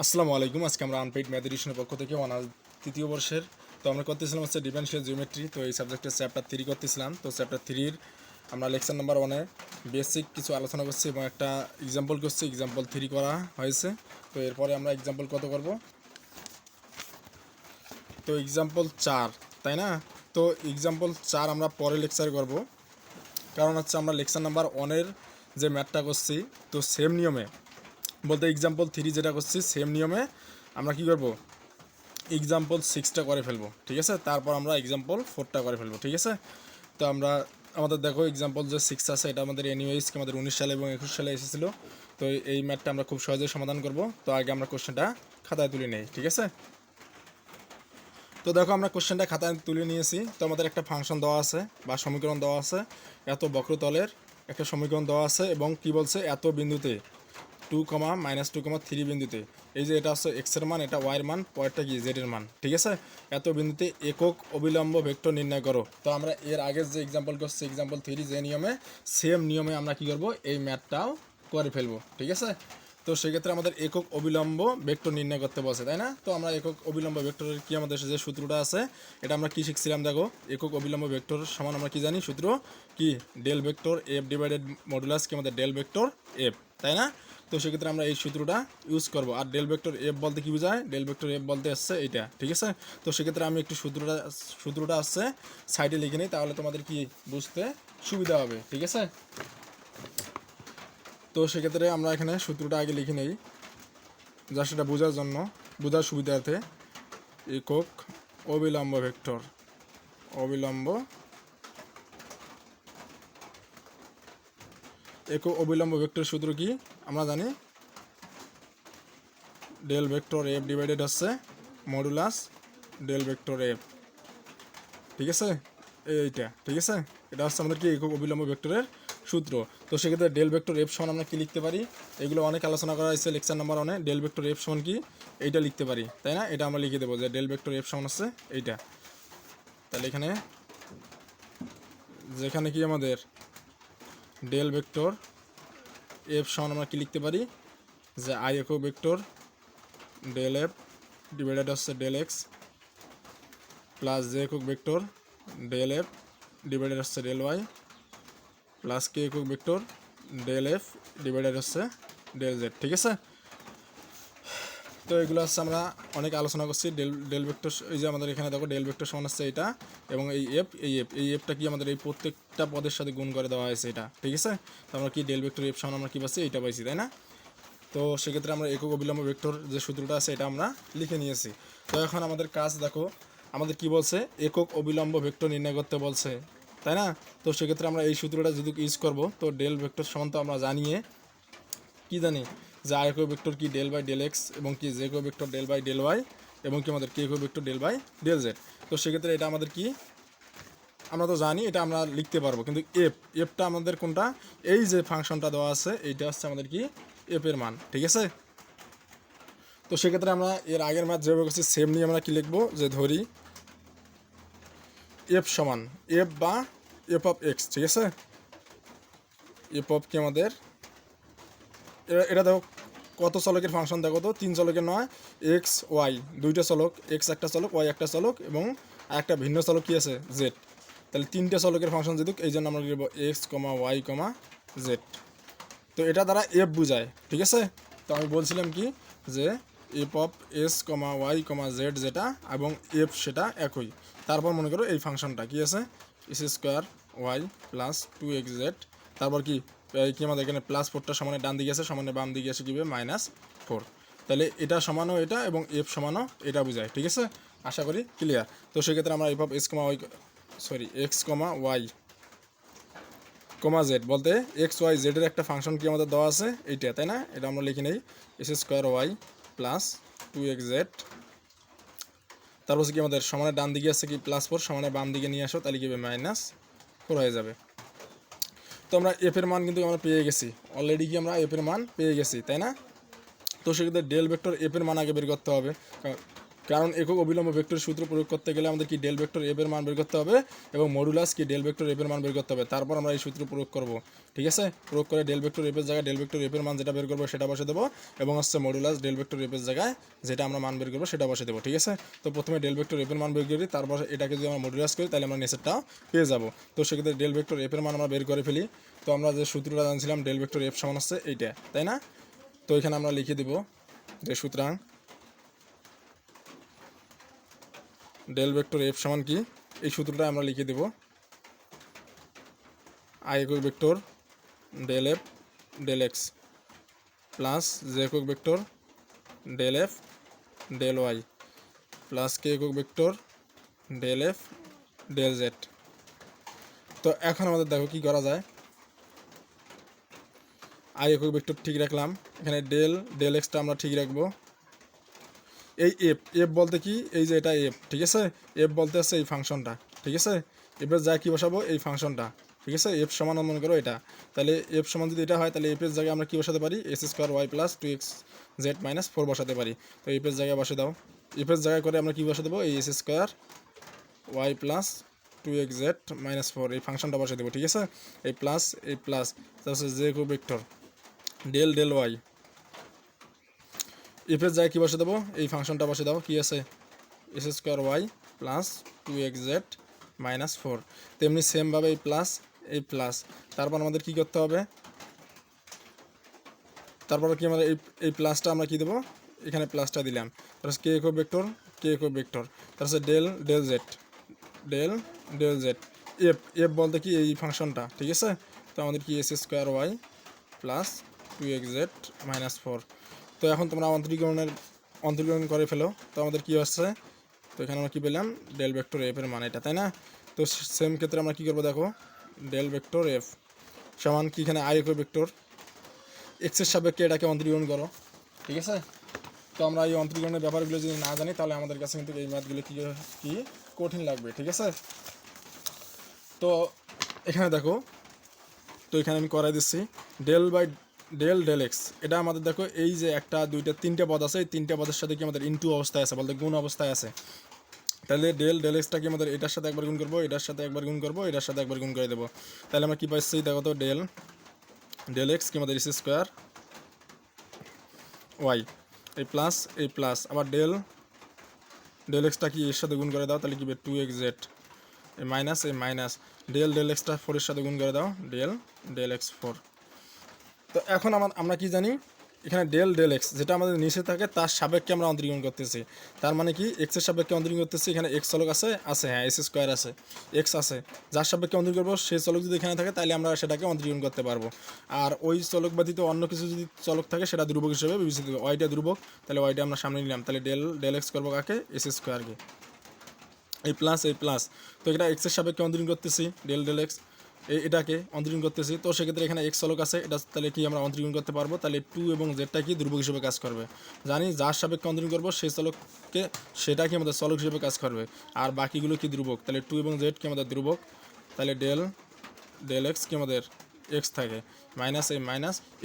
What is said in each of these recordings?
আসসালামু আলাইকুম। আজকে আমরা আনপেইড ম্যাথ এডিশনের পক্ষ থেকে অনার্স তৃতীয় বর্ষের আমরা করতেছিলাম হচ্ছে ডিফারেনশিয়াল জিওমেট্রি। তো এই সাবজেক্টের চ্যাপ্টার 3 করতেছিলাম। তো চ্যাপ্টার 3-র আমরা লেকচার নাম্বার 1-এ বেসিক কিছু আলোচনা করছি এবং একটা এক্সাম্পল করছি। এক্সাম্পল 3 করা হয়েছে। তো এরপরে আমরা এক্সাম্পল কত করব? তো এক্সাম্পল 4, তাই না? তো এক্সাম্পল 4 আমরা পরে লেকচার করব, কারণ হচ্ছে আমরা লেকচার নাম্বার 1-এর যে ম্যাথটা করছি তো সেম নিয়মে, বলতে এক্সাম্পল 3 যেটা করছি সেম নিয়মে আমরা কি করব, এক্সাম্পল 6টা করে ফেলবো, ঠিক আছে? তারপর আমরা এক্সাম্পল 4টা করে ফেলবো, ঠিক আছে? তো আমরা আমাদের দেখো এক্সাম্পল যে 6 আছে এটা আমাদের এনিওয়েজ আমাদের 19 সালে এবং 21 সালে এসেছিলো। তো এই ম্যাথটা আমরা খুব সহজেই সমাধান করব। তো আগে আমরা কোশ্চেনটা খাতায় তুলে নেই, ঠিক আছে? তো দেখো আমরা কোশ্চেনটা খাতায় তুলে নিয়েছি। তো আমাদের একটা ফাংশন দেওয়া আছে বা সমীকরণ দেওয়া আছে, এত বক্রতলের একটা সমীকরণ দেওয়া আছে এবং কি বলছে, এত বিন্দুতে 2, -2, 3 বিন্দুতে, এই যে এটা হচ্ছে এক্সের মান, এটা ওয়াইয়ের মান, পরেরটা কি জেডের মান, ঠিক আছে? এত বিন্দুতে একক অবিলম্ব ভেক্টর নির্ণয় করো। তো আমরা এর আগের যে এক্সাম্পল করছি এক্সাম্পল 3 যে নিয়মে, সেম নিয়মে আমরা কি করব, এই ম্যাথটাও করে ফেলবো, ঠিক আছে? তো সেক্ষেত্রে আমাদের একক অবিলম্ব ভেক্টর নির্ণয় করতে বলছে, তাই না? তো আমরা একক অবিলম্ব ভেক্টরের কি আমাদের যে সূত্রটা আছে এটা আমরা কি শিখছিলাম দেখো। একক অবিলম্ব ভেক্টর সমান আমরা কি জানি সূত্র, কি del vector F divided modulus কি আমাদের ডেল ভেক্টর এফ, তাই না? তো সেক্ষেত্রে আমরা এই সূত্রটা ইউজ করব। আর ডেল ভেক্টর এফ বলতে কি বোঝায়, ডেল ভেক্টর এফ বলতে আসছে এইটা, ঠিক আছে? তো সেক্ষেত্রে আমি একটু সূত্রটা আসছে সাইডে লিখে নিই, তাহলে তোমাদের কি বুঝতে সুবিধা হবে, ঠিক আছে? তো সেক্ষেত্রে আমরা এখানে সূত্রটা আগে লিখে নেই, যা সেটা বোঝার জন্য, বোঝার সুবিধার্থে। একক অবিলম্ব ভেক্টর, অবিলম্ব একক অবিলম্ব ভেক্টর সূত্র কি আমরা জানি, ডেল ভেক্টর এফ ডিভাইডেড হচ্ছে মডুলাস ডেল ভেক্টর এফ, ঠিক আছে? এইটা ঠিক আছে, এটা হচ্ছে আমাদের কি একক অবিলম্ব ভেক্টরের সূত্র। তো সেক্ষেত্রে ডেল ভেক্টর এফ সমান আমরা কি লিখতে পারি, এগুলো অনেক আলোচনা করা হয়েছে লেকচার নাম্বার 1-এ। ডেল ভেক্টর এফ সমান কি, এইটা লিখতে পারি, তাই না? এটা আমরা লিখে দেবো যে ডেল ভেক্টর এফ সমান হচ্ছে এইটা। তাহলে এখানে যেখানে কি আমাদের ডেল ভেক্টর এফ সমান আমরা কি লিখতে পারি, যে আই একক ভেক্টর ডেল এফ ডিভাইডেড হচ্ছে ডেল এক্স প্লাস জে একক ভেক্টর ডেল এফ ডিভাইডেড হচ্ছে ডেল ওয়াই প্লাস কে একক ভেক্টর ডেল এফ ডিভাইডেড হচ্ছে ডেল জেড, ঠিক আছে? তো এগুলো হচ্ছে আমরা অনেক আলোচনা করছি। ডেল ভেক্টর, এই যে আমাদের এখানে দেখো ডেল ভেক্টর সমান হচ্ছে এটা, এবং এই এফটা কি আমাদের এই প্রত্যেকটা পদের সাথে গুণ করে দেওয়া হয়েছে এটা, ঠিক আছে? তো আমরা কি ডেল ভেক্টর এফ সমান আমরা কি পাচ্ছি, এইটা পাইছি, তাই না? তো সেক্ষেত্রে আমরা একক অবিলম্ব ভেক্টর যে সূত্রটা আছে এটা আমরা লিখে নিয়েছি। তো এখন আমাদের কাজ দেখো, আমাদের কি বলছে, একক অবিলম্ব ভেক্টর নির্ণয় করতে বলছে, তাই না? তো সেক্ষেত্রে আমরা এই সূত্রটা যদি ইউজ করব, তো ডেল ভেক্টর সমান তো আমরা জানিয়ে কি জানি, যে আই একক ভেক্টর কি ডেল বাই ডেল এক্স, এবং কি জে একক vector del by del Y, এবং কি আমাদের কে একক vector del by del Z. তো সেক্ষেত্রে এটা আমাদের কি, আমরা তো জানি এটা আমরা লিখতে পারবো, কিন্তু এফটা আমাদের কোনটা, এই যে ফাংশনটা দেওয়া আছে এইটা হচ্ছে আমাদের কি এফ এর মান, ঠিক আছে? তো সেক্ষেত্রে আমরা এর আগের ম্যাথ যেভাবে করছি সেম নিয়ে আমরা কি লিখবো, যে ধরি এফ সমান এফ বা এফ অফ এক্স, ঠিক আছে? এফ অফ কি আমাদের, এটা দেখো কত চলকের ফাংশন, দেখো তো 3 চলকের নয়, এক্স ওয়াই দুইটা চলক, এক্স একটা চলক, ওয়াই একটা চলক, এবং একটা ভিন্ন চলক কি আছে জেড। তাহলে 3টে চলকের ফাংশন যেহেতু, এই জন্য আমরা লিখব x comma Y comma Z. তো এটা দ্বারা এফ বোঝায়, ঠিক আছে? তো আমি বলছিলাম কি, যে F of S comma Y comma Z যেটা, এবং এফ সেটা একই। তারপর মনে করো এই ফাংশনটা কি আছে, S square Y plus 2x Z, তারপর কি কি আমাদের এখানে প্লাস 4টা সমানে ডান দিকে আছে, সমানে বাম দিকে এসে কী হবে -4। তাহলে এটা সমানও এটা এবং এফ সমানও এটা বোঝায়, ঠিক আছে? আশা করি ক্লিয়ার। তো সেক্ষেত্রে আমরা F of S comma Y, sorry X comma Y comma Z বলতে এক্স ওয়াই জেডের একটা ফাংশন কি আমাদের দেওয়া আছে এইটা, তাই না? এটা আমরা লিখে নেই S square Y plus 2x Z, তারপর কি আমাদের সমানে ডান দিকে আছে কি +4, সমানে বাম দিকে নিয়ে আসো, তাহলে কি হবে -4 হয়ে যাবে। তো আমরা এফ এর মান কিন্তু আমরা পেয়ে গেছি অলরেডি, কি আমরা এফ এর মান পেয়ে গেছি, তাই না? তো সেক্ষেত্রে ডেল ভেক্টর এফ এর মান আগে বের করতে হবে, কারণ একক অবিলম্ব ভেক্টর সূত্র প্রয়োগ করতে গেলে আমাদের কি ডেল ভেক্টর এফ এর মান বের করতে হবে এবং মডুলাস কি ডেল ভেক্টর এফ এর মান বের করতে হবে, তারপর আমরা এই সূত্র প্রয়োগ করব। ঠিক আছে, প্রয়োগ করে ডেল ভেক্টর এফ এর জায়গায় ডেল ভেক্টর এফ এর মান যেটা বের করবো সেটা বসে দেবো এবং হচ্ছে মডুলাস ডেল ভেক্টর এফ এর জায়গায় যেটা আমরা মান বের করবো সেটা বসে দেবো। ঠিক আছে, তো প্রথমে ডেল ভেক্টর এফ এর মান বের করি, তারপর এটাকে যদি আমরা মডুলাস করি তাহলে আমরা নিচেরটা পেয়ে যাবো। তো সেক্ষেত্রে ডেল ভেক্টর এফ এর মান আমরা বের করে ফেলি। তো আমরা যে সূত্রটা জানছিলাম ডেল ভেক্টর এফ সমান হচ্ছে এইটা, তাই না? তো এখানে আমরা লিখে দিব যে সুতরাং ডেল ভেক্টর এফ সমান কি, এই সূত্রটা আমরা লিখে দেব আই একক vector del F del X plus J একক vector del F del Y plus K একক vector del F del Z. তো এখন আমাদের দেখো কি করা যায়, আই একক ভেক্টর ঠিক রাখলাম, এখানে ডেল ডেল এক্সটা আমরা ঠিক রাখবো। এই এফ এফ বলতে কি, এই যে এটা এফ, ঠিক আছে, এফ বলতে আছে এই ফাংশনটা, ঠিক আছে, এফের জায়গায় কী বসাবো, এই ফাংশনটা, ঠিক আছে, এফ সমান মনে করো এটা, তাহলে এফ সমান যদি এটা হয় তাহলে এফের জায়গায় আমরা কী বসাতে পারি, S square Y plus 2xz minus 4 বসাতে পারি। তো এফের জায়গায় বসে দাও, এফের জায়গায় করে আমরা কী বসে দেবো, এই S square Y plus 2xz minus 4 এই ফাংশনটা বসে দেবো। ঠিক আছে, এই প্লাস তারপর J equal vector del del Y, এফের জায়গায় কী বসে দেবো, এই ফাংশনটা বসে দাও, কী আছে, S square Y plus 2xz minus 4। তেমনি সেমভাবে এই প্লাস তারপর আমাদের কী করতে হবে, তারপর কি আমাদের এই প্লাসটা আমরা কী দেবো, এখানে প্লাসটা দিলাম, তারপর কে ইকুয়াল ভেক্টর তারপর del del Z F F বলতে কি এই ফাংশনটা, ঠিক আছে। তো আমাদের কি S square Y plus 2xz minus 4। তো এখন তোমরা অন্তরীকরণ করে ফেলো, তো আমাদের কী আসছে, তো এখানে আমরা কী পেলাম, ডেল ভেক্টর এফ এর মান এটা, তাই না? তো সেম ক্ষেত্রে আমরা কী করবো দেখো, ডেল ভেক্টর এফ সমান কি, এখানে আই ইকুয়াল ভেক্টর এক্সের সাপেক্ষে এটাকে অন্তরীকরণ করো, ঠিক আছে। তো আমরা এই অন্তরীকরণের ব্যাপারগুলো যদি না জানি তাহলে আমাদের কাছে কিন্তু এই ম্যাথগুলো কি কঠিন লাগবে, ঠিক আছে। তো এখানে দেখো, তো এখানে আমি করাই দিচ্ছি ডেল এক্স, এটা আমাদের দেখো এই যে একটা দুইটা তিনটে পদ আছে, এই তিনটে পদের সাথে কি আমাদের ইনটু অবস্থায় আছে, বলতে গুণ অবস্থায় আছে। তাহলে ডেল এক্সটাকে আমাদের এটার সাথে একবার গুণ করবো, এটার সাথে একবার গুণ করবো, এটার সাথে একবার গুণ করে দেবো। তাহলে আমরা কী পাচ্ছি দেখো, তো ডেল এক্স কি আমাদের এস স্কোয়ার ওয়াই, এই প্লাস আবার ডেল এক্সটা কি এর সাথে গুণ করে দাও, তাহলে কি 2xz, এই মাইনাস ডেল এক্সটা 4 এর সাথে গুণ করে দাও, ডেল এক্স 4। তো এখন আমরা কি জানি, এখানে ডেল এক্স যেটা আমাদের নিচে থাকে তার সাপেক্ষে আমরা অন্তরীকরণ করতেছি, তার মানে কি এক্সের সাপেক্ষে অন্তরীকরণ করতেছি, এখানে এক্স চলক আছে, হ্যাঁ এস স্কোয়ার আছে, এক্স আছে, যার সাপেক্ষে অন্তরীকরণ করবো সেই চলক যদি এখানে থাকে তাহলে আমরা সেটাকে অন্তরীকরণ করতে পারবো। আর ওই চলক ব্যতীত অন্য কিছু যদি চলক থাকে সেটা ধ্রুবক হিসেবে বিবেচিত হবে, ওয়াইটা ধ্রুবক, তাহলে ওয়াইটা আমরা সামনে নিলাম, তাহলে ডেল এক্স করবো কাকে, এস স্কোয়ারকে, এই প্লাস। তো এটা এক্সের সাপেক্ষে অন্তরীকরণ করতেছি, ডেল এক্স এটাকে অন্তরীকরণ করতেছি। তো সেক্ষেত্রে এখানে এক্স চলক আছে, এটা তাহলে কি আমরা অন্তরীকরণ করতে পারবো, তাহলে 2 এবং জেডটা কি ধ্রুবক হিসেবে কাজ করবে, জানি যার সাপেক্ষে অন্তরীকরণ করবো সেই চলককে সেটা কি আমাদের চলক হিসেবে কাজ করবে, আর বাকিগুলো কি ধ্রুবক, তাহলে 2 এবং জেড কি আমাদের ধ্রুবক, তাহলে ডেল এক্স কি আমাদের এক্স থাকে, মাইনাস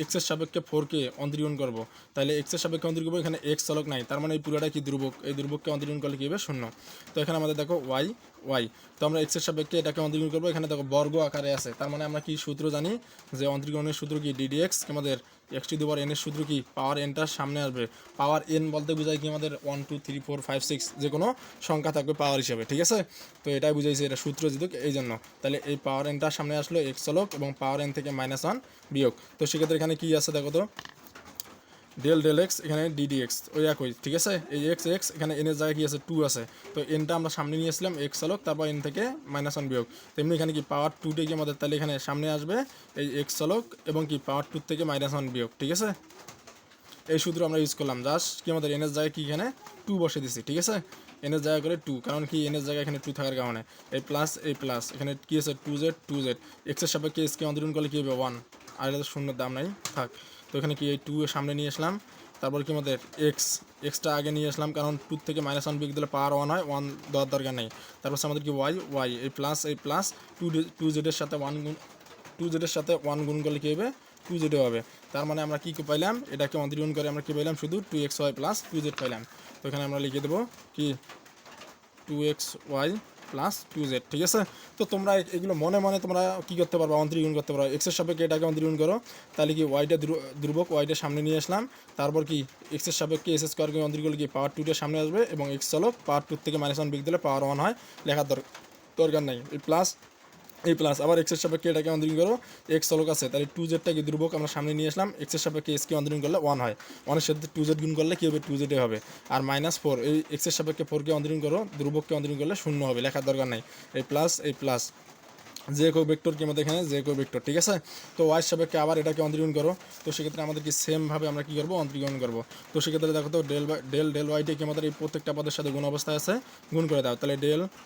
এক্সের সাপেক্ষে 4কে অন্তরীকরণ করবো, তাহলে এক্সের সাপেক্ষে অন্তরীকরণ করবো, এখানে এক্স চলক নাই, তার মানে এই পুরোটা কি ধ্রুবক, এই ধ্রুবককে অন্তরীকরণ করলে কী হবে, 0। তো এখানে আমাদের দেখো ওয়াই, তো আমরা এক্সের সাপেক্ষে এটাকে অন্তরীকরণ করবো, এখানে দেখো বর্গ আকারে আছে, তার মানে আমরা কি সূত্র জানি যে অন্তরীকরণের সূত্র কি ডিডিএক্স, আমাদের x to the power N এর সূত্র কি, পাওয়ার এনটার সামনে আসবে, পাওয়ার এন বলতে বোঝায় কি আমাদের 1 2 3 4 5 6 যে কোনো সংখ্যা থাকবে পাওয়ার হিসেবে, ঠিক আছে। তো এটাই বুঝাইছে, এটা সূত্র যেহেতু এই জন্য, তাহলে এই পাওয়ার এনটার সামনে আসলো এক্স চলক এবং পাওয়ার এন থেকে -1 বিয়োগ। তো সেক্ষেত্রে এখানে কি আছে দেখো, তো ডেল এক্স, এখানে ডিডিএক্স ওই একই, ঠিক আছে, এই এক্স এখানে এনের জায়গায় কি আছে 2 আছে, তো এনটা আমরা সামনে নিয়ে আসলাম এক্স চলক, তারপর এন থেকে -1 বিয়োগ, তেমনি এখানে কি পাওয়ার 2টা কি আমাদের, তাহলে এখানে সামনে আসবে এই এক্স চলক এবং কি পাওয়ার 2 থেকে -1 বিয়োগ, ঠিক আছে। এই সূত্র আমরা ইউজ করলাম, জাস্ট কি আমাদের এনের জায়গায় কি এখানে 2 বসে দিছি, ঠিক আছে, এনের জায়গা করে 2, কারণ কি এনের জায়গায় এখানে 2 থাকার কারণে, এই প্লাস এখানে কি আছে 2z এক্সের সাপেক্ষে এসকে অন্তরীকরণ করলে কী হবে 1, আর এটা তো শূন্যের দাম নাই থাক। তো এখানে কি এই 2 এর সামনে নিয়ে আসলাম, তারপর কি আমাদের এক্সটা আগে নিয়ে আসলাম, কারণ 2 থেকে -1 বিয়োগ দিলে পাওয়ার 1 হয়, 1 দেওয়ার দরকার নেই। তারপর আমাদের কি ওয়াই এই প্লাস 2z এর সাথে 1 গুণ, 2z এর সাথে 1 গুণ করলে কী হবে টু জেডও হবে। তার মানে আমরা কী পাইলাম, এটাকে অন্তরীকরণ করে আমরা কী পাইলাম, শুধু 2xy প্লাস 2z পাইলাম। তো এখানে আমরা লিখে দেবো কি 2xy প্লাস 2z, ঠিক আছে। তো তোমরা এগুলো মনে মনে তোমরা কী করতে পারবা, অন্তরীকরণ করতে পারো। এক্সের সাপেক্ষে এটাকে অন্তরীকরণ করো, তাহলে কি ওয়াইটা ধ্রুবক, ওয়াইটা সামনে নিয়ে আসলাম। তারপর কি এক্সের সাপেক্ষে এস স্কোয়ারকে অন্তরীকরণ করলে কি পাওয়ার 2টা সামনে আসবে, এবং এক্স চলক পাওয়ার 2 থেকে -1 বিগ দিলে পাওয়ার 1 হয়, লেখার দরকার নেই। এই প্লাস আবার এক্সের সাপেক্ষে এটাকে অন্তরীকরণ করো, এক্স চলক আছে, তাহলে 2zটাকে ধ্রুবক আমরা সামনে নিয়ে আসলাম। এক্সের সাপেক্ষে এসকে অন্তরীকরণ করলে 1 হয়, 1-এর সাথে 2z গুণ করলে কী হবে, 2z হবে। আর -4 এই এক্সের সাপেক্ষে 4কে অন্তরীকরণ করো, ধ্রুবককে অন্তরীকরণ করলে 0 হবে, লেখার দরকার নেই। এই প্লাস যে কেউ ভেক্টর কি আমাদের এখানে যে কেউ ভেক্টর, ঠিক আছে। তো ওয়াই সাপেক্ষে আবার এটাকে অন্তরীকরণ করো, তো সেক্ষেত্রে আমাদের কি সেমভাবে আমরা কী করবো, অন্তরীকরণ করবো। তো সেক্ষেত্রে দেখো তো ডেল ওয়াইটি কি আমাদের এই প্রত্যেকটা পদের সাথে গুণ অবস্থায় আছে, গুণ করে দাও। তাহলে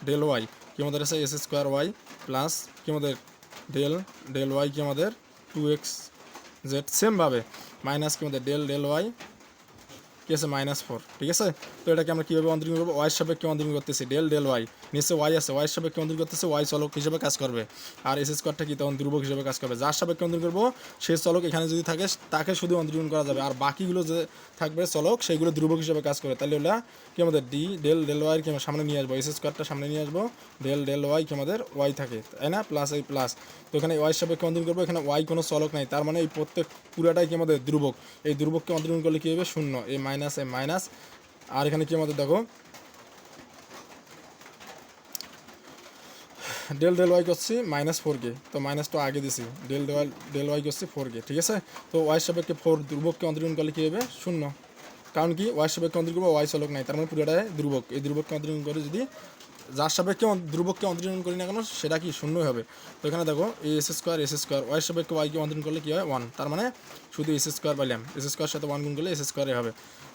ডেল ওয়াই কি আমাদের আছে এস স্কোয়ার ওয়াই প্লাস কি আমাদের ডেল ওয়াই কি আমাদের 2xz, সেমভাবে মাইনাস কি আমাদের ডেল ওয়াই কি আছে -4, ঠিক আছে। তো এটাকে আমরা কীভাবে অন্তরীকরণ করবো, ওয়াই সাপেক্ষে অন্তরীকরণ করতেছি, ডেল ওয়াই নিচে ওয়াই আছে, ওয়াই সাপেক্ষে অন্তরীকরণ করতেছে, ওয়াই চলক হিসেবে কাজ করবে। আর এস স্কোয়ারটা কি তখন ধ্রুবক হিসেবে কাজ করবে। যার সাপেক্ষে অন্তরীকরণ করবো সেই চলক এখানে যদি থাকে তাকে শুধু অন্তরীকরণ করা যাবে, আর বাকিগুলো যে থাকবে চলক সেইগুলো ধ্রুবক হিসেবে কাজ করে। তাহলে ওটা কি আমাদের ডেল ওয়াই কি আমরা সামনে নিয়ে আসবো, এস স্কোয়ারটা সামনে নিয়ে আসবো, ডেল ওয়াই কি আমাদের ওয়াই থাকে, তাই না, প্লাস এই প্লাস। তো এখানে ওয়াই সাপেক্ষে অন্তরীকরণ করবো, এখানে ওয়াই কোনো চলক নাই, তার মানে এই প্রত্যেক পুরাটাই কি আমাদের ধ্রুবক। এই ধ্রুবককে অন্তরীকরণ করলে কী হবে, 0, এই মাইনাস। আর এখানে কি আমাদের দেখো ডেল ওয়াই করছি -4কে, তো মাইনাসটা আগে দিছি, ডেল ওয়াই করছি 4কে, ঠিক আছে। তো ওয়াই সাপেক্ষে 4 ধ্রুবককে অন্তরীকরণ করলে কী হবে, 0, কারণ কি ওয়াই সাপেক্ষে অন্তরীকরণ করবো, ওয়াই চলক নাই, তার মানে পুরোটাই ধ্রুবক। এই ধ্রুবককে অন্তরীকরণ করে যদি যার সাপেক্ষে ধ্রুবককে অন্তরীকরণ করি না কেন সেটা কি 0 হবে। তো এখানে দেখো এই এস স্কোয়ার ওয়াই সাপেক্ষে ওয়াইকে অন্তরীকরণ করলে কী হয়, 1, তার মানে শুধু এস স্কোয়ার পাইলাম, এস স্কোয়ার সাথে 1 গুণ করলে এস স্কোয়ারে হবে।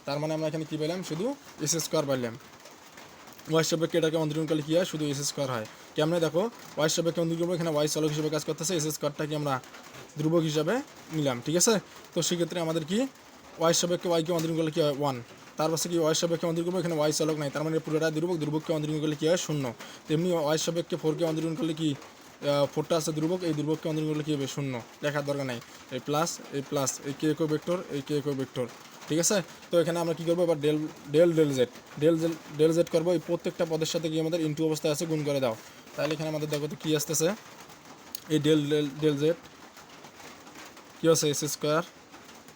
তার মানে আমরা এখানে কী পাইলাম, শুধু এস স্কোয়ার পাইলাম। ওয়াই সাপেক্ষে এটাকে অন্তরীকরণ করলে কী হয়, শুধু এস স্কোয়ার হয়। কেমনে দেখো, ওয়াই সাপেক্ষে অন্তরীকরণ করবো, এখানে ওয়াই চলক হিসেবে কাজ করতেছে, এস স্কোয়ারটাকে আমরা ধ্রুবক হিসাবে নিলাম, ঠিক আছে। তো সেক্ষেত্রে আমাদের কি ওয়াই সাপেক্ষে ওয়াইকে অন্তরীকরণ করলে কী হয়, 1, তার পাশে কি ওয়াই সাপেক্ষে অন্তরীকরণ করবো, এখানে ওয়াই চলক নাই, তার মানে পুরোটা ধ্রুবককে অন্তরীকরণ করলে কী হয়, 0। তেমনি ওয়াই সাপেক্ষে 4কে অন্তরীকরণ করলে কি 4টা আছে ধ্রুবক, এই ধ্রুবককে অন্তরীকরণ করলে কী হবে, 0, লেখার দরকার নাই। এই প্লাস এই কে একো ভেক্টর, এই কে একো ভেক্টর, ঠিক আছে। তো এখানে আমরা কী করবো এবার ডেল জেড করবো, এই প্রত্যেকটা পদের সাথে কি আমাদের ইনটু অবস্থায় আছে, গুণ করে দাও। তাহলে এখানে আমাদের দেখো তো কী আসতেছে, এই ডেল জেড কী আছে এস স্কোয়ার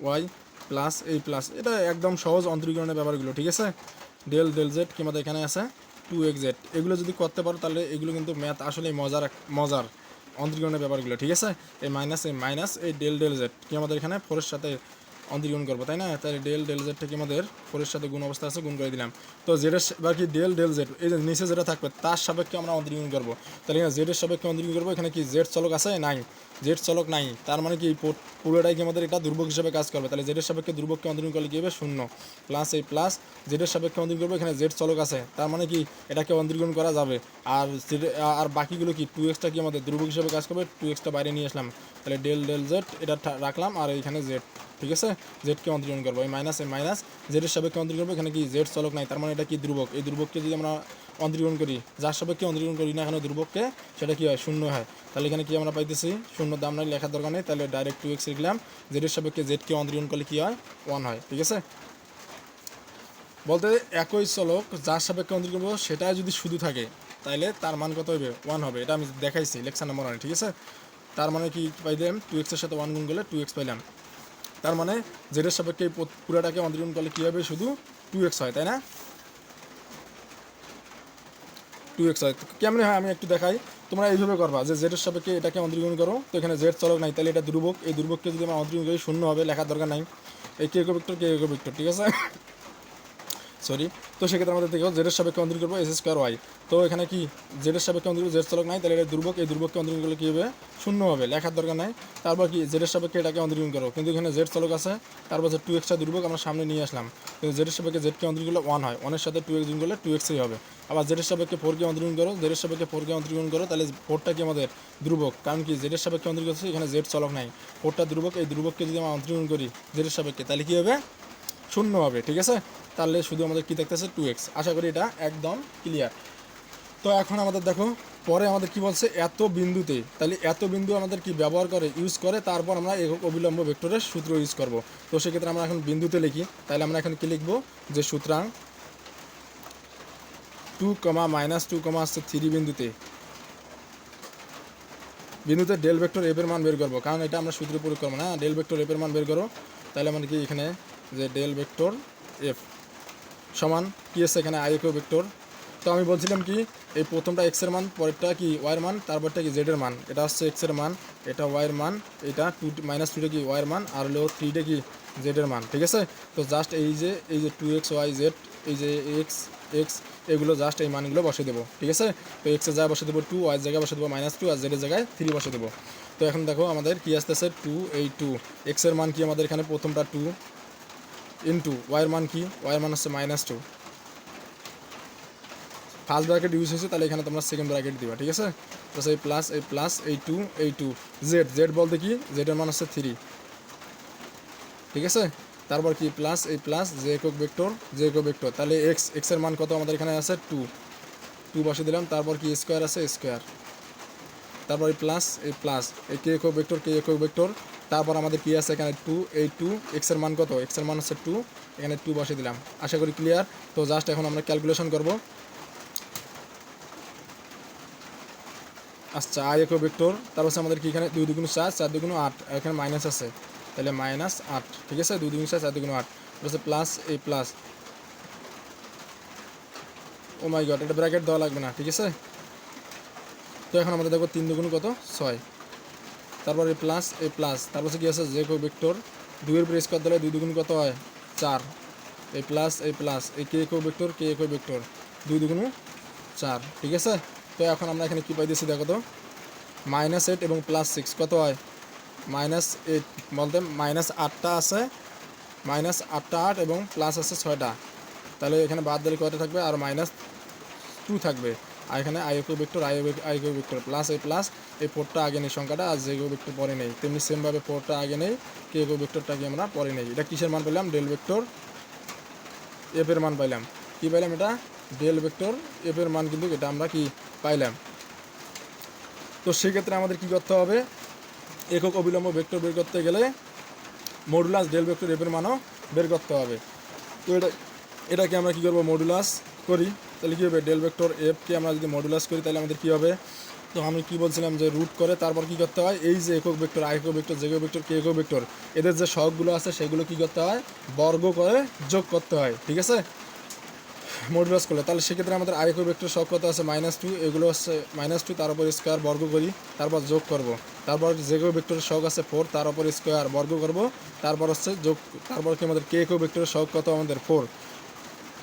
ওয়াই প্লাস এই প্লাস, এটা একদম সহজ অন্তরীকরণের ব্যাপারগুলো, ঠিক আছে। ডেল জেড কি আমাদের এখানে আছে 2xz, এগুলো যদি করতে পারো তাহলে এগুলো কিন্তু ম্যাথ আসলে মজার অন্তরীকরণের ব্যাপারগুলো, ঠিক আছে। এই মাইনাস এই ডেল জেড কি আমাদের এখানে 4-এর সাথে অন্তরীকরণ করবো, তাই না। তাহলে ডেল জেডটা কি আমাদের 4-এর সাথে গুণ অবস্থা আছে, গুণ করে দিলাম। তো জেডের বাকি ডেল জেড এই যে নিচে যেটা থাকবে তার সাপেক্ষে আমরা অন্তরীকরণ করবো। তাহলে এখানে জেডের সাপেক্ষে অন্তরীকরণ করবো, এখানে কি জেড চলক আছে, নাই, জেড চলক নাই, তার মানে কি পুরোটাই কি আমাদের এটা ধ্রুবক হিসেবে কাজ করবে। তাহলে জেডের সাপেক্ষে ধ্রুবককে অন্তরীকরণ করলে কী হবে, 0, প্লাস এই প্লাস জেডের সাপেক্ষে অন্তরীকরণ করবো, এখানে জেড চলক আছে, তার মানে কি এটাকে অন্তরীকরণ করা যাবে। আর বাকিগুলো কি 2xটা কি আমাদের ধ্রুবক হিসেবে কাজ করবে, 2xটা বাইরে নিয়ে আসলাম, তাহলে ডেল জেড এটা রাখলাম, আর এখানে জেড, ঠিক আছে। জেডকে অন্তরীকরণ করবো, এই মাইনাস জেডের সাপেক্ষে অন্তরীকরণ করবো, এখানে কি জেড চলক নাই, তার মানে এটা কি ধ্রুবক। এই ধ্রুবককে যদি আমরা অন্তরীকরণ করি, যার সাপেক্ষে অন্তরীকরণ করি না এখানে ধ্রুবককে, সেটা কী হয়, 0 হয়। তাহলে এখানে কি আমরা পাইতেছি, 0 দাম নাই, লেখার দরকার নেই, তাহলে ডাইরেক্ট 2x লিখলাম। জেডের সাপেক্ষে জেডকে অন্তরীকরণ করলে কী হয়, 1 হয়, ঠিক আছে। বলতে একই চলক যার সাপেক্ষে অন্তরীকরণ করবো সেটা যদি শুধু থাকে তাহলে তার মান কত হবে, 1 হবে। এটা আমি দেখাইছি লেকচার নাম্বার 1, ঠিক আছে। তার মানে কি পাইলাম, 2x-এর সাথে 1 গুণ করলে 2x পাইলাম। তার মানে জেডের সাপেক্ষে পুরাটাকে অন্তরীকরণ করলে কী হবে, শুধু 2x হয়, তাই না, 2x হয়। কেমনে হয় আমি একটু দেখাই, তোমরা এইভাবে করবা যে জেডের সাপেক্ষে এটাকে অন্তরীকরণ করো, তো এখানে জেড চলক নাই, তাহলে এটা ধ্রুবক, এই ধ্রুবককে যদি আমরা অন্তরীকরণ করি 0 হবে, লেখার দরকার নাই। এই কে একো ভেক্টর, ঠিক আছে, সরি। তো সেক্ষেত্রে আমাদের দেখো জেডের সাপেক্ষে অন্তরীকরণ করবো এস স্কোয়ার ওয়াই, তো এখানে কি জেডের সাপেক্ষে অন্তরীকরণ জেড চলক নাই, তাহলে এটা ধ্রুবক, এই ধ্রুবককে অন্তরীকরণ করলে কী হবে, 0 হবে, লেখার দরকার নাই। তারপর কি জেডের সাপেক্ষে এটাকে অন্তরীকরণ করো, কিন্তু এখানে জেড চলক আছে, তারপর 2xটা ধ্রুবক আমরা সামনে নিয়ে আসলাম, কিন্তু জেডের সাপেক্ষে জেডকে অন্তরীকরণ করলে 1 হয়, 1-এর সাথে 2x গুণ করলে 2xই হবে। আবার জেডের সাপেক্ষে 4কে অন্তরীকরণ করো, জেডের সাপেক্ষে 4কে অন্তরীকরণ করো, তাহলে 4টা কি আমাদের ধ্রুবক, কারণ কি জেডের সাপেক্ষে অন্তরীকরণ করছে, এখানে জেড চলক নাই, 4টা ধ্রুবক, এই ধ্রুবককে যদি আমরা অন্তরীকরণ করি জেডের সাপেক্ষে তাহলে কী হবে, 0 হবে, ঠিক আছে। তাহলে শুধু আমাদের কী দেখতেছে 2x। আশা করি এটা একদম ক্লিয়ার। তো এখন আমাদের দেখো পরে আমাদের কি বলছে এত বিন্দুতে, তাহলে এত বিন্দু আমাদের কি ব্যবহার করে ইউজ করে, তারপর আমরা একক অবিলম্ব ভেক্টরের সূত্র ইউজ করব। তো সেক্ষেত্রে আমরা এখন বিন্দুতে লিখি, তাহলে আমরা এখন কি লিখবো যে সুতরাং 2, -2, আসছে 3 বিন্দুতে ডেল ভেক্টর এফ এর মান বের করবো, কারণ এটা আমরা সূত্রে প্রয়োগ করবো না। ডেল ভেক্টর এফ এর মান বের করো, তাহলে মানে কি এখানে যে ডেল ভেক্টর এফ সমান কি আছে এখানে আইএকও ভেক্টর। তো আমি বলছিলাম কি এই প্রথমটা এক্সের মান, পরেরটা কি ওয়াইয়ের মান, তারপরটা কি জেডের মান। এটা হচ্ছে এক্সের মান, এটা ওয়াইয়ের মান, এটা -2টা কি ওয়াইয়ের মান, আর হলো 3টা কি জেডের মান, ঠিক আছে। তো জাস্ট এই যে 2x y z, এই যে এক্স এক্স এগুলো জাস্ট এই মানগুলো বসে দেবো, ঠিক আছে। তো এক্সের জায়গায় বসে দেবো 2, ওয়াইয়ের জায়গায় বসে দেবো -2, আর জেডের জায়গায় 3 বসে দেবো। তো এখন দেখো আমাদের কি আসতেছে 2, এই 2 এক্সের মান কি আমাদের এখানে প্রথমটা 2 ইন্টু ওয়াইয়ের মান কি, ওয়াইয়ের মান হচ্ছে -2। ফার্স্ট ব্র্যাকেট ইউজ হয়েছে, তাহলে এখানে তোমরা সেকেন্ড ব্র্যাকেট দিবা, ঠিক আছে। তো এই প্লাস এই 2 জেড, জেড বলতে কি জেডের মান হচ্ছে 3, ঠিক আছে। তারপর কি এই প্লাস যে একক ভেক্টর, তাহলে এক্সের মান কত আমাদের এখানে আছে 2 বসে দিলাম। তারপর কি স্কোয়ার আছে স্কোয়ার, তারপর এই প্লাস এই কে একক ভেক্টর, তারপর আমাদের কি আছে এখানে 2, এই 2 এক্সের মান কত, এক্সের মান হচ্ছে 2, এখানে 2 বসে দিলাম। আশা করি ক্লিয়ার। তো জাস্ট এখন আমরা ক্যালকুলেশন করব। আচ্ছা আই একক ভেক্টর, তারপর হচ্ছে আমাদের কি এখানে 2 2 4, 4 2 8, এখানে মাইনাস আছে, তাহলে -8, ঠিক আছে। 2 2 4, 4 2 8 হচ্ছে প্লাস এই প্লাস, ও মাই গড এটা ব্র্যাকেট দেওয়া লাগবে না, ঠিক আছে। তো এখন আমাদের দেখো 3 2 কত 6, তারপর এই প্লাস তারপর হচ্ছে কি আছে যে একক ভেক্টর 2 এর উপর স্কোয়ার দিলে 2 2 কত হয় 4, এই প্লাস এই কে একক ভেক্টর 2 2 4, ঠিক আছে। তো এখন আমরা এখানে কী পাইতেছি দেখো তো -8 এবং +6 কত হয় -8 বলতে -8টা আছে, -8টা 8 এবং প্লাস আছে 6টা, তাহলে এখানে বাদ দিলে কয়টা থাকবে আর -2 থাকবে। আর এখানে আইএকও ভেক্টর প্লাস এই 4টা আগে নেই সংখ্যাটা, আর যে ভেক্টর পরে নেই, তেমনি সেমভাবে 4টা আগে নেই, কে ভেক্টরটাকে আমরা পরে নেই। এটা কিসের মান পেলাম ডেল ভেক্টর এফ এর মান পাইলাম। কি পাইলাম এটা ডেল ভেক্টর এফ এর মান, কিন্তু এটা আমরা কি পাইলাম। তো সেক্ষেত্রে আমাদের কি করতে হবে, একক অবিলম্ব ভেক্টর বের করতে গেলে মডুলাস ডেল ভেক্টর এফ এর মানও বের করতে হবে। তো এটাকে আমরা কী করবো মডুলাস করি, তাহলে কী হবে ডেল ভেক্টর এফকে আমরা যদি মডুলাস করি তাহলে আমাদের কী হবে। তো আমি কি বলছিলাম যে রুট করে তারপর কি করতে হয়, এই যে একক ভেক্টর আই একক ভেক্টর যে একক ভেক্টর কে একক ভেক্টর এদের যে সহগগুলো আছে সেগুলো কি করতে হয় বর্গ করে যোগ করতে হয়, ঠিক আছে মডুলাস করলে। তাহলে সেক্ষেত্রে আমাদের আই একক ভেক্টর সহগ কত আছে -2, এগুলো হচ্ছে -2 তার উপর স্কোয়ার বর্গ করি, তারপর যোগ করব। তারপর যে একক ভেক্টরের সহগ আছে 4, তার উপর স্কোয়ার বর্গ করব, তারপর হচ্ছে যোগ, তারপর কি আমাদের কে একক ভেক্টরের সহগ কত আমাদের 4,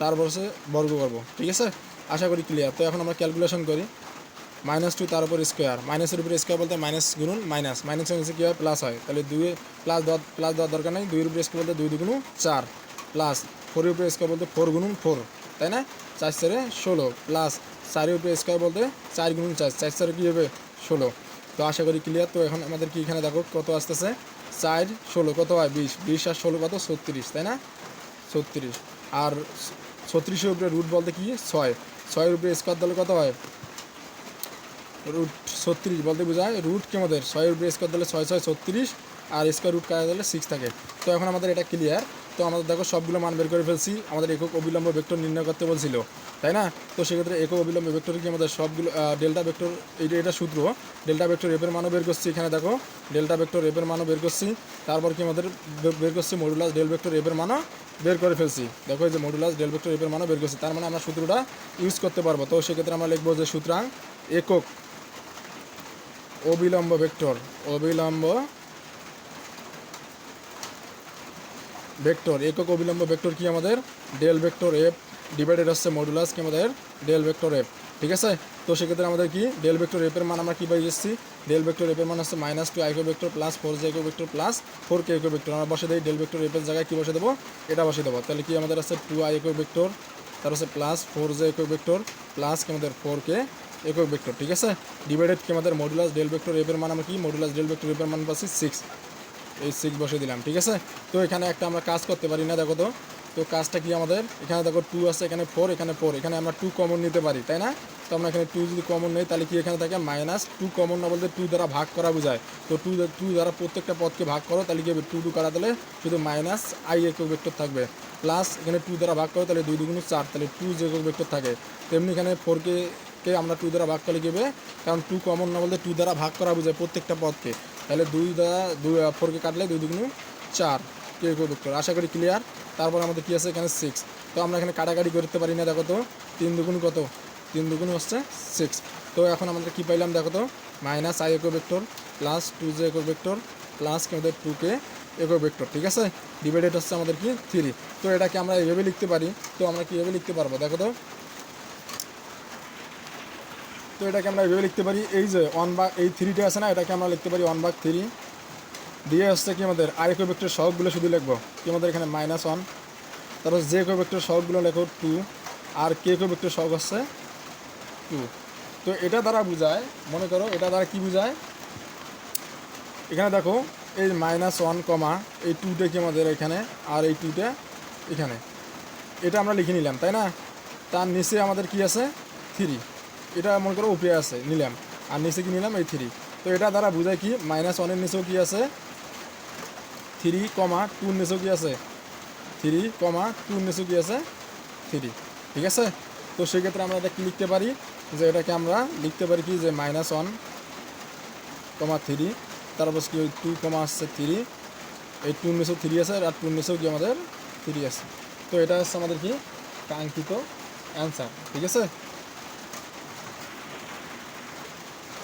তারপর হচ্ছে বর্গ করব, ঠিক আছে। আশা করি ক্লিয়ার। তো এখন আমরা ক্যালকুলেশন করি, -2 তার উপর স্কোয়ার, মাইনাসের উপর স্কোয়ার বলতে মাইনাস গুণুন মাইনাসের নিচে কী হয় প্লাস হয়, তাহলে 2 প্লাস দেওয়ার দরকার নেই, 2 এর উপর স্কোয়ার বলতে 2 2 4 প্লাস 4 এর উপর স্কোয়ার বলতে 4 গুণুন 4, তাই না 4 4 16 প্লাস 4 এর উপর স্কোয়ার বলতে 4 গুণুন 4, 4 4 কী হবে 16। তো আশা করি ক্লিয়ার। তো এখন আমাদের কি এখানে দেখো কত আসতেছে 4 16 কত হয় 20, 20 আর 16 কত 36, তাই না 36, আর 36-এর উপরে রুট বলতে কি 6, 6 এর উপরে স্কোয়ার দিলে কত হয় রুট 36 বলতে বোঝায় রুট কি আমাদের 6 এর উপরে স্কোয়ার দিলে 6 6 36, আর স্কোয়ার রুট কাটা দিলে 6 থাকে। তো এখন আমাদের এটা ক্লিয়ার। তো আমাদের দেখো সবগুলো মান বের করে ফেলছি, আমাদের একক অবিলম্ব ভেক্টর নির্ণয় করতে বলছিল, তাই না। তো সেক্ষেত্রে একক অবিলম্ব ভেক্টর কি আমাদের সবগুলো ডেল্টা ভেক্টর, এটা সূত্র ডেল্টা ভেক্টর এফের মানও বের করছি, এখানে দেখো ডেল্টা ভেক্টর এফের মানও বের করছি, তারপর কি আমাদের বের করছি মডুলাস ডেল ভেক্টর এফের মানও বের করে ফেলছি। দেখো এই যে মডুলাস ডেল ভেক্টর এফের মানও বের করছি, তার মানে আমরা সূত্রটা ইউজ করতে পারবো। তো সেক্ষেত্রে আমরা লিখবো যে সুতরাং একক অবিলম্ব ভেক্টর একক অবিলম্ব ভেক্টর কি আমাদের ডেল ভেক্টর এফ ডিভাইডেড হচ্ছে মডুলাস কি আমাদের ডেল ভেক্টর এফ, ঠিক আছে। তো সেক্ষেত্রে আমাদের কি ডেল ভেক্টর এফের মান আমরা কী পাই যাচ্ছি, ডেল ভেক্টর এফের মান হচ্ছে -2 আইকো ভেক্টর প্লাস 4 জে ইকো ভেক্টর প্লাস 4 কে ইকো ভেক্টর, আমরা বসে দিই ডেল ভেক্টর এফের জায়গায় কী বসে দেবো এটা বসে দেবো। তাহলে কি আমাদের আছে 2 আই ইকো ভেক্টর, তার হচ্ছে প্লাস 4 জে ইকো ভেক্টর প্লাস কি আমাদের 4 কে একক ভেক্টর, ঠিক আছে ডিভাইডেড কি আমাদের মডুলাস ডেল ভেক্টর এফের মান আমরা কি মডুলাস ডেল ভেক্টর এফের মান পাচ্ছি 6, এই 6 বসে দিলাম, ঠিক আছে। তো এখানে একটা আমরা কাজ করতে পারি না, দেখো তো তো কাজটা কি আমাদের, এখানে দেখো 2 আছে, এখানে 4, এখানে 4, এখানে আমরা 2 কমন নিতে পারি, তাই না? তো আমরা এখানে 2 যদি কমন নেই তাহলে কি এখানে থাকে -2 কমন না বলতে 2 দ্বারা ভাগ করা বোঝায়। তো 2 দ্বারা প্রত্যেকটা পদকে ভাগ করো তাহলে কি হবে, 2 কাটা দিলে শুধু -i একক ভেক্টর থাকবে, প্লাস এখানে 2 দ্বারা ভাগ করো তাহলে 2 2 গুণ 4, তাহলে 2 যে একক ভেক্টর থাকে। তেমনি এখানে 4কে আমরা 2 দ্বারা ভাগ করলে কি হবে, কারণ 2 কমন না বলতে 2 দ্বারা ভাগ করা বোঝায় প্রত্যেকটা পদকে, তাহলে 2 দ্বারা 4কে কাটলে 2 2 গুণ 4 কে একক ভেক্টর। আশা করি ক্লিয়ার। তারপর আমাদের কী আছে এখানে 6, তো আমরা এখানে কাটাকাটি করতে পারি না, দেখো তো 3 দুগুণ কত, 3 দুগুণ হচ্ছে 6। তো এখন আমাদের কী পাইলাম দেখো তো, -i একক ভেক্টর প্লাস 2j একক ভেক্টর প্লাস কি আমাদের 2k একক ভেক্টর, ঠিক আছে। ডিভাইডেড হচ্ছে আমাদের কি 3। তো এটাকে আমরা এইভাবে লিখতে পারি। তো আমরা কীভাবে লিখতে পারবো দেখো তো, তো এটাকে আমরা এইভাবে লিখতে পারি, এই যে 1/, এই 3টা আছে না, এটাকে আমরা লিখতে পারি 1/3 দিয়ে হচ্ছে কি আমাদের i একক ভেক্টর সহগগুলো শুধু লিখবো কি আমাদের এখানে -1, তারপর j একক ভেক্টর সহগগুলো লেখো 2, আর k একক ভেক্টর সহগ হচ্ছে 2। তো এটা দ্বারা বোঝায়, মনে করো এটা দ্বারা কি বোঝায়, এখানে দেখো এই -1, এই 2টা কি আমাদের এখানে, আর এই 2টা এখানে, এটা আমরা লিখে নিলাম, তাই না? তার নিচে আমাদের কি আছে 3, এটা মনে করো উপরে আছে নিলাম, আর নিচে কি নিলাম এই 3। তো এটা দ্বারা বোঝায় কি -1 এর নিচেও কি আছে 3, 2 নিচেও কি আছে 3, 2 নিচেও কি আছে 3, ঠিক আছে। তো সেক্ষেত্রে আমরা এটা কি লিখতে পারি, যে এটাকে আমরা লিখতে পারি কি যে -1, 3, তারপর কি ওই 2, আসছে 3, এই 2 নিচেও 3 আছে, আর 2 নিচেও কি আমাদের 3 আছে। তো এটা হচ্ছে আমাদের কি কাঙ্ক্ষিত অ্যান্সার, ঠিক আছে।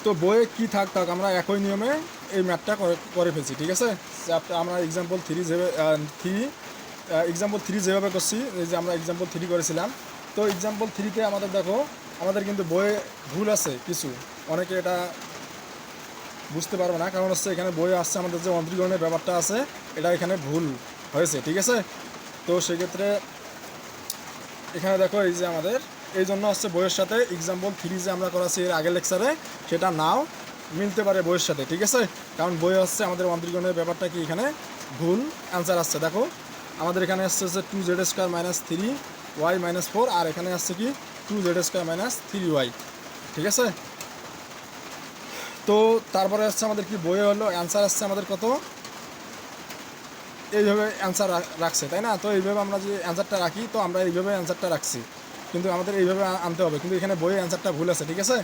তো বইয়ে কী থাক আমরা একই নিয়মে এই ম্যাথটা করে ফেলছি, ঠিক আছে। আমরা এক্সাম্পল 3 যেভাবে করছি, এই যে আমরা এক্সাম্পল 3 করেছিলাম, তো এক্সাম্পল 3তে আমাদের দেখো আমাদের কিন্তু বইয়ে ভুল আছে কিছু, অনেকে এটা বুঝতে পারবে না, কারণ হচ্ছে এখানে বইয়ে আসছে আমাদের যে অন্তরীকরণের ব্যাপারটা আছে এটা এখানে ভুল হয়েছে, ঠিক আছে। তো সেক্ষেত্রে এখানে দেখো এই যে আমাদের এই জন্য হচ্ছে বইয়ের সাথে এক্সাম্পল 3 যে আমরা করাছি এর আগের লেকচারে সেটা নাও মিলতে পারে বইয়ের সাথে, ঠিক আছে। কারণ বইয়ে হচ্ছে আমাদের অন্তরীকরণের ব্যাপারটা কি এখানে ভুল অ্যান্সার আসছে। দেখো আমাদের এখানে আসছে হচ্ছে 2z² - 3y - 4, আর এখানে আসছে কি 2z² - 3y, ঠিক আছে। তো তারপরে আসছে আমাদের কি বইয়ে হলো অ্যান্সার আসছে আমাদের কত, এইভাবে অ্যান্সার রাখছে, তাই না? তো এইভাবে আমরা যে অ্যান্সারটা রাখি, তো আমরা এইভাবে অ্যান্সারটা রাখছি, কিন্তু আমাদের এইভাবে আনতে হবে, কিন্তু এখানে বইয়ে অ্যান্সারটা ভুল আছে, ঠিক আছে।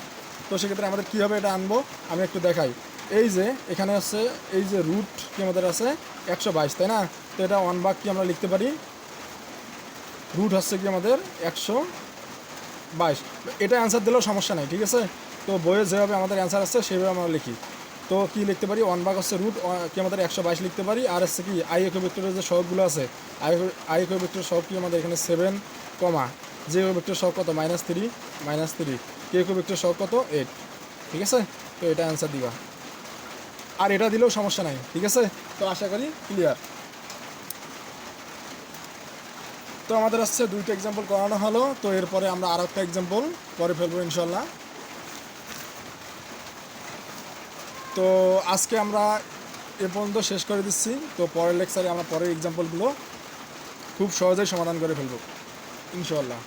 তো সেক্ষেত্রে আমাদের কীভাবে এটা আনবো আমি একটু দেখাই। এই যে এখানে হচ্ছে এই যে রুট কি আমাদের আছে 122, তাই না? তো এটা 1/, কি আমরা লিখতে পারি রুট হচ্ছে কি আমাদের 122, এটা অ্যান্সার দিলেও সমস্যা নাই, ঠিক আছে। তো বইয়ে যেভাবে আমাদের অ্যান্সার আসছে সেইভাবে আমরা লিখি। তো কি লিখতে পারি 1/, হচ্ছে রুট কি আমাদের 122 লিখতে পারি, আর হচ্ছে কি i একক ভেক্টরের যে সহগগুলো আছে i একক ভেক্টরের সহগ কি আমাদের এখানে 7, j একক ভেক্টরের সহগ কত -3, k একক ভেক্টরের সহগ কত 8, ঠিক আছে। তো এটা অ্যান্সার দিবা, আর এটা দিলেও সমস্যা নাই, ঠিক আছে। তো আশা করি ক্লিয়ার। তো আমাদের হচ্ছে 2টা এক্সাম্পল করানো হলো, তো এরপরে আমরা আর একটা এক্সাম্পল করে ফেলবো ইনশাল্লাহ। তো আজকে আমরা এ পর্যন্ত শেষ করে দিচ্ছি। তো পরের লেকচারে আমরা পরের এক্সাম্পলগুলো খুব সহজেই সমাধান করে ফেলবো ইনশাল্লাহ।